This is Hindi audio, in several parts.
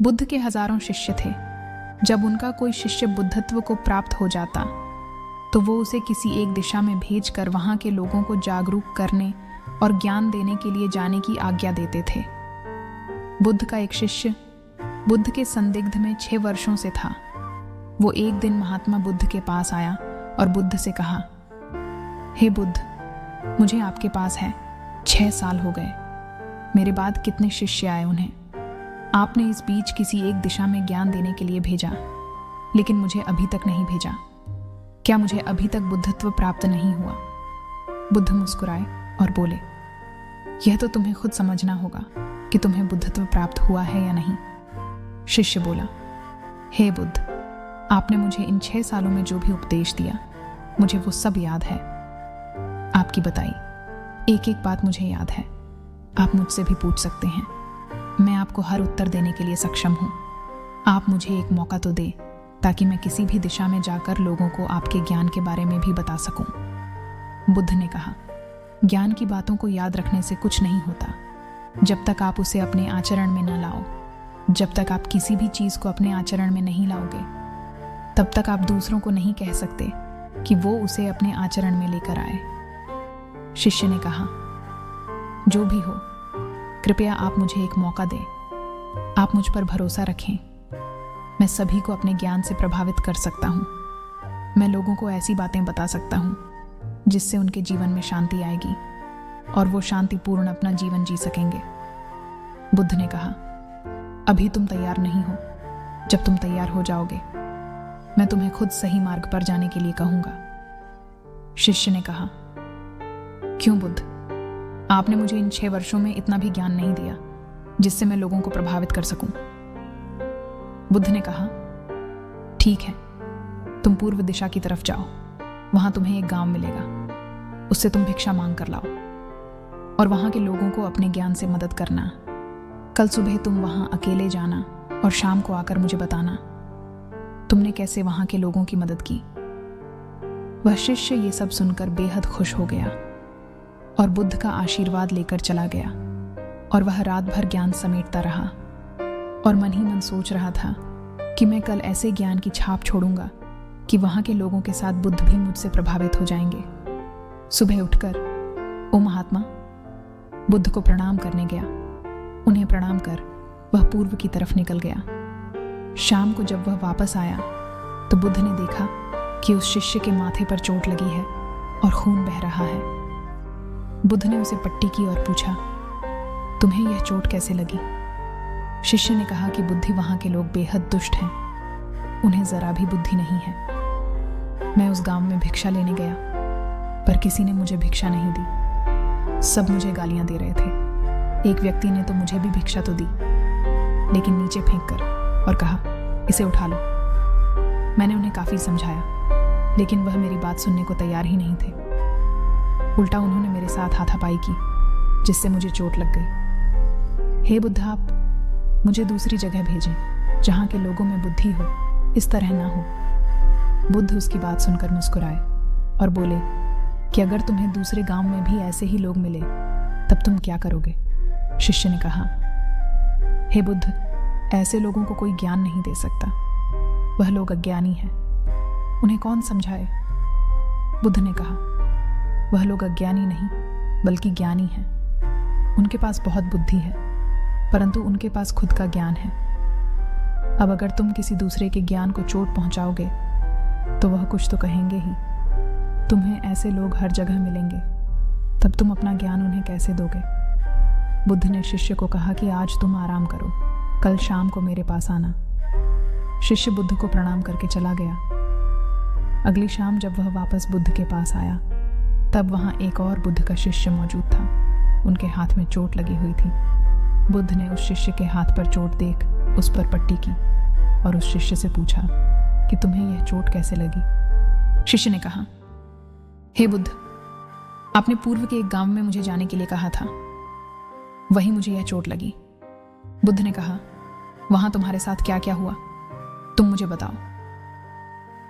बुद्ध के हजारों शिष्य थे। जब उनका कोई शिष्य बुद्धत्व को प्राप्त हो जाता तो वो उसे किसी एक दिशा में भेजकर वहां के लोगों को जागरूक करने और ज्ञान देने के लिए जाने की आज्ञा देते थे। बुद्ध का एक शिष्य बुद्ध के संदिग्ध में 6 वर्षों से था। वो एक दिन महात्मा बुद्ध के पास आया और बुद्ध से कहा, हे बुद्ध, मुझे आपके पास है 6 साल हो गए। मेरे बाद कितने शिष्य आए, उन्हें आपने इस बीच किसी एक दिशा में ज्ञान देने के लिए भेजा, लेकिन मुझे अभी तक नहीं भेजा। क्या मुझे अभी तक बुद्धत्व प्राप्त नहीं हुआ? बुद्ध मुस्कुराए और बोले, यह तो तुम्हें खुद समझना होगा कि तुम्हें बुद्धत्व प्राप्त हुआ है या नहीं। शिष्य बोला, हे बुद्ध, आपने मुझे इन 6 सालों में जो भी उपदेश दिया, मुझे वो सब याद है। आपकी बताई एक एक बात मुझे याद है। आप मुझसे भी पूछ सकते हैं, मैं आपको हर उत्तर देने के लिए सक्षम हूं। आप मुझे एक मौका तो दे ताकि मैं किसी भी दिशा में जाकर लोगों को आपके ज्ञान के बारे में भी बता सकूं। बुद्ध ने कहा, ज्ञान की बातों को याद रखने से कुछ नहीं होता जब तक आप उसे अपने आचरण में न लाओ। जब तक आप किसी भी चीज को अपने आचरण में नहीं लाओगे, तब तक आप दूसरों को नहीं कह सकते कि वो उसे अपने आचरण में लेकर आए। शिष्य ने कहा, जो भी हो, कृपया आप मुझे एक मौका दें। आप मुझ पर भरोसा रखें। मैं सभी को अपने ज्ञान से प्रभावित कर सकता हूं। मैं लोगों को ऐसी बातें बता सकता हूं जिससे उनके जीवन में शांति आएगी और वो शांतिपूर्ण अपना जीवन जी सकेंगे। बुद्ध ने कहा, अभी तुम तैयार नहीं हो। जब तुम तैयार हो जाओगे, मैं तुम्हें खुद सही मार्ग पर जाने के लिए कहूंगा। शिष्य ने कहा, क्यों बुद्ध? आपने मुझे इन 6 वर्षों में इतना भी ज्ञान नहीं दिया जिससे मैं लोगों को प्रभावित कर सकूं। बुद्ध ने कहा, ठीक है, तुम पूर्व दिशा की तरफ जाओ। वहां तुम्हें एक गांव मिलेगा, उससे तुम भिक्षा मांग कर लाओ और वहां के लोगों को अपने ज्ञान से मदद करना। कल सुबह तुम वहां अकेले जाना और शाम को आकर मुझे बताना तुमने कैसे वहां के लोगों की मदद की। वह शिष्य ये सब सुनकर बेहद खुश हो गया और बुद्ध का आशीर्वाद लेकर चला गया और वह रात भर ज्ञान समेटता रहा और मन ही मन सोच रहा था कि मैं कल ऐसे ज्ञान की छाप छोड़ूंगा कि वहां के लोगों के साथ बुद्ध भी मुझसे प्रभावित हो जाएंगे। सुबह उठकर ओ महात्मा, बुद्ध को प्रणाम करने गया। उन्हें प्रणाम कर वह पूर्व की तरफ निकल गया। शाम को जब वह वापस आया तो बुद्ध ने देखा कि उस शिष्य के माथे पर चोट लगी है और खून बह रहा है। बुद्ध ने उसे पट्टी की और पूछा, तुम्हें यह चोट कैसे लगी? शिष्य ने कहा कि बुद्धि वहां के लोग बेहद दुष्ट हैं, उन्हें जरा भी बुद्धि नहीं है। मैं उस गांव में भिक्षा लेने गया, पर किसी ने मुझे भिक्षा नहीं दी। सब मुझे गालियां दे रहे थे। एक व्यक्ति ने तो मुझे भी भिक्षा तो दी, लेकिन नीचे फेंक कर और कहा, इसे उठा लो। मैंने उन्हें काफी समझाया, लेकिन वह मेरी बात सुनने को तैयार ही नहीं थे। उल्टा उन्होंने मेरे साथ हाथापाई की, जिससे मुझे चोट लग गई। हे बुद्ध, आप मुझे दूसरी जगह भेजें जहां के लोगों में बुद्धि हो, इस तरह ना हो। बुद्ध उसकी बात सुनकर मुस्कुराए और बोले कि अगर तुम्हें दूसरे गांव में भी ऐसे ही लोग मिले तब तुम क्या करोगे? शिष्य ने कहा, हे बुद्ध, ऐसे लोगों को कोई ज्ञान नहीं दे सकता। वह लोग अज्ञानी हैं, उन्हें कौन समझाए? बुद्ध ने कहा, वह लोग अज्ञानी नहीं बल्कि ज्ञानी हैं। उनके पास बहुत बुद्धि है, परंतु उनके पास खुद का ज्ञान है। अब अगर तुम किसी दूसरे के ज्ञान को चोट पहुंचाओगे तो वह कुछ तो कहेंगे ही। तुम्हें ऐसे लोग हर जगह मिलेंगे, तब तुम अपना ज्ञान उन्हें कैसे दोगे? बुद्ध ने शिष्य को कहा कि आज तुम आराम करो, कल शाम को मेरे पास आना। शिष्य बुद्ध को प्रणाम करके चला गया। अगली शाम जब वह वापस बुद्ध के पास आया, तब वहां एक और बुद्ध का शिष्य मौजूद था। उनके हाथ में चोट लगी हुई थी। बुद्ध ने उस शिष्य के हाथ पर चोट देख उस पर पट्टी की और उस शिष्य से पूछा कि तुम्हें यह चोट कैसे लगी? शिष्य ने कहा, हे बुद्ध, आपने पूर्व के एक गांव में मुझे जाने के लिए कहा था, वहीं मुझे यह चोट लगी। बुद्ध ने कहा, वहां तुम्हारे साथ क्या क्या हुआ, तुम मुझे बताओ।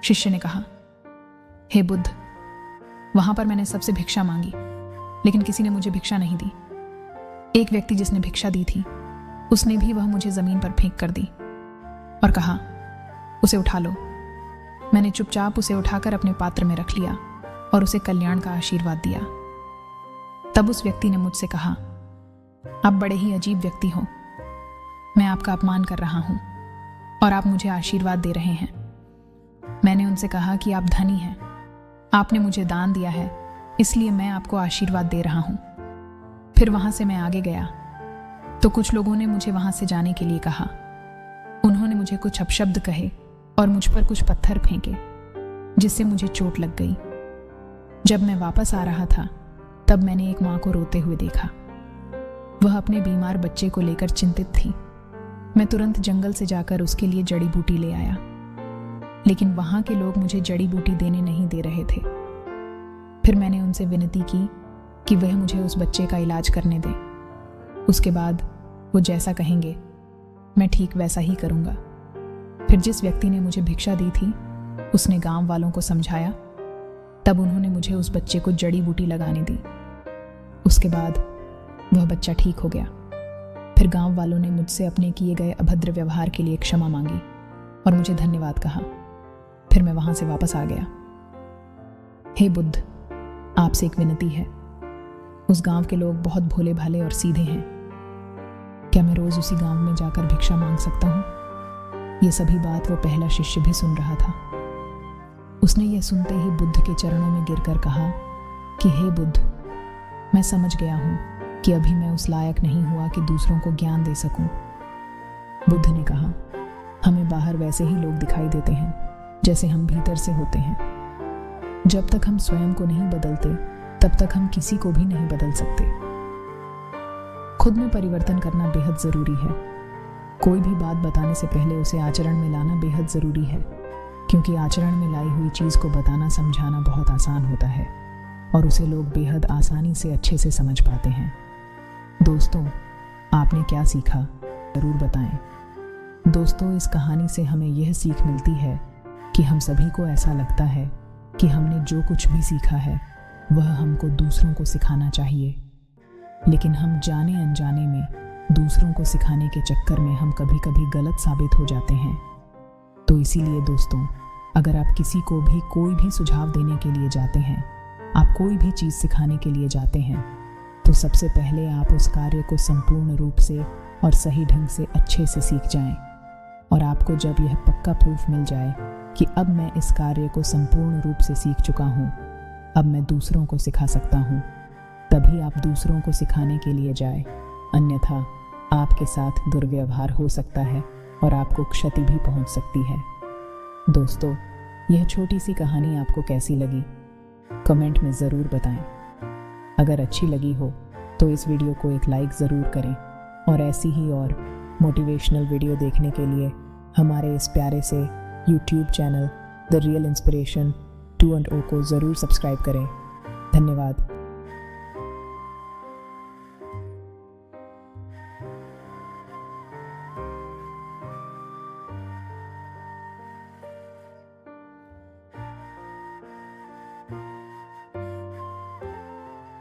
शिष्य ने कहा, हे बुद्ध, वहां पर मैंने सबसे भिक्षा मांगी, लेकिन किसी ने मुझे भिक्षा नहीं दी। एक व्यक्ति जिसने भिक्षा दी थी, उसने भी वह मुझे जमीन पर फेंक कर दी और कहा, उसे उठा लो। मैंने चुपचाप उसे उठाकर अपने पात्र में रख लिया और उसे कल्याण का आशीर्वाद दिया। तब उस व्यक्ति ने मुझसे कहा, आप बड़े ही अजीब व्यक्ति हो। मैं आपका अपमान कर रहा हूं और आप मुझे आशीर्वाद दे रहे हैं। मैंने उनसे कहा कि आप धनी हैं, आपने मुझे दान दिया है, इसलिए मैं आपको आशीर्वाद दे रहा हूं। फिर वहां से मैं आगे गया तो कुछ लोगों ने मुझे वहां से जाने के लिए कहा। उन्होंने मुझे कुछ अपशब्द कहे और मुझ पर कुछ पत्थर फेंके, जिससे मुझे चोट लग गई। जब मैं वापस आ रहा था तब मैंने एक माँ को रोते हुए देखा। वह अपने बीमार बच्चे को लेकर चिंतित थी। मैं तुरंत जंगल से जाकर उसके लिए जड़ी बूटी ले आया, लेकिन वहां के लोग मुझे जड़ी बूटी देने नहीं दे रहे थे। फिर मैंने उनसे विनती की कि वह मुझे उस बच्चे का इलाज करने दें। उसके बाद वो जैसा कहेंगे मैं ठीक वैसा ही करूंगा। फिर जिस व्यक्ति ने मुझे भिक्षा दी थी उसने गांव वालों को समझाया। तब उन्होंने मुझे उस बच्चे को जड़ी बूटी लगाने दी। उसके बाद वह बच्चा ठीक हो गया। फिर गांव वालों ने मुझसे अपने किए गए अभद्र व्यवहार के लिए क्षमा मांगी और मुझे धन्यवाद कहा। फिर मैं वहां से वापस आ गया। हे बुद्ध, आपसे एक विनती है। उस गांव के लोग बहुत भोले भाले और सीधे हैं। क्या मैं रोज उसी गांव में जाकर भिक्षा मांग सकता हूं? यह सभी बात वो पहला शिष्य भी सुन रहा था। उसने यह सुनते ही बुद्ध के चरणों में गिरकर कहा कि हे बुद्ध, मैं समझ गया हूं कि अभी मैं उस लायक नहीं हुआ कि दूसरों को ज्ञान दे सकूं। बुद्ध ने कहा, हमें बाहर वैसे ही लोग दिखाई देते हैं जैसे हम भीतर से होते हैं। जब तक हम स्वयं को नहीं बदलते तब तक हम किसी को भी नहीं बदल सकते। खुद में परिवर्तन करना बेहद जरूरी है। कोई भी बात बताने से पहले उसे आचरण में लाना बेहद जरूरी है, क्योंकि आचरण में लाई हुई चीज को बताना समझाना बहुत आसान होता है और उसे लोग बेहद आसानी से अच्छे से समझ पाते हैं। दोस्तों, आपने क्या सीखा जरूर बताएं। दोस्तों, इस कहानी से हमें यह सीख मिलती है कि हम सभी को ऐसा लगता है कि हमने जो कुछ भी सीखा है वह हमको दूसरों को सिखाना चाहिए, लेकिन हम जाने अनजाने में दूसरों को सिखाने के चक्कर में हम कभी कभी गलत साबित हो जाते हैं। तो इसीलिए दोस्तों, अगर आप किसी को भी कोई भी सुझाव देने के लिए जाते हैं, आप कोई भी चीज़ सिखाने के लिए जाते हैं, तो सबसे पहले आप उस कार्य को संपूर्ण रूप से और सही ढंग से अच्छे से सीख जाएं। और आपको जब यह पक्का प्रूफ मिल जाए कि अब मैं इस कार्य को संपूर्ण रूप से सीख चुका हूँ, अब मैं दूसरों को सिखा सकता हूँ, तभी आप दूसरों को सिखाने के लिए जाए। अन्यथा आपके साथ दुर्व्यवहार हो सकता है और आपको क्षति भी पहुंच सकती है। दोस्तों, यह छोटी सी कहानी आपको कैसी लगी कमेंट में ज़रूर बताएं। अगर अच्छी लगी हो तो इस वीडियो को एक लाइक ज़रूर करें और ऐसी ही और मोटिवेशनल वीडियो देखने के लिए हमारे इस प्यारे से YouTube channel the real inspiration 2.0 को ज़रूर सब्सक्राइब करें। धन्यवाद।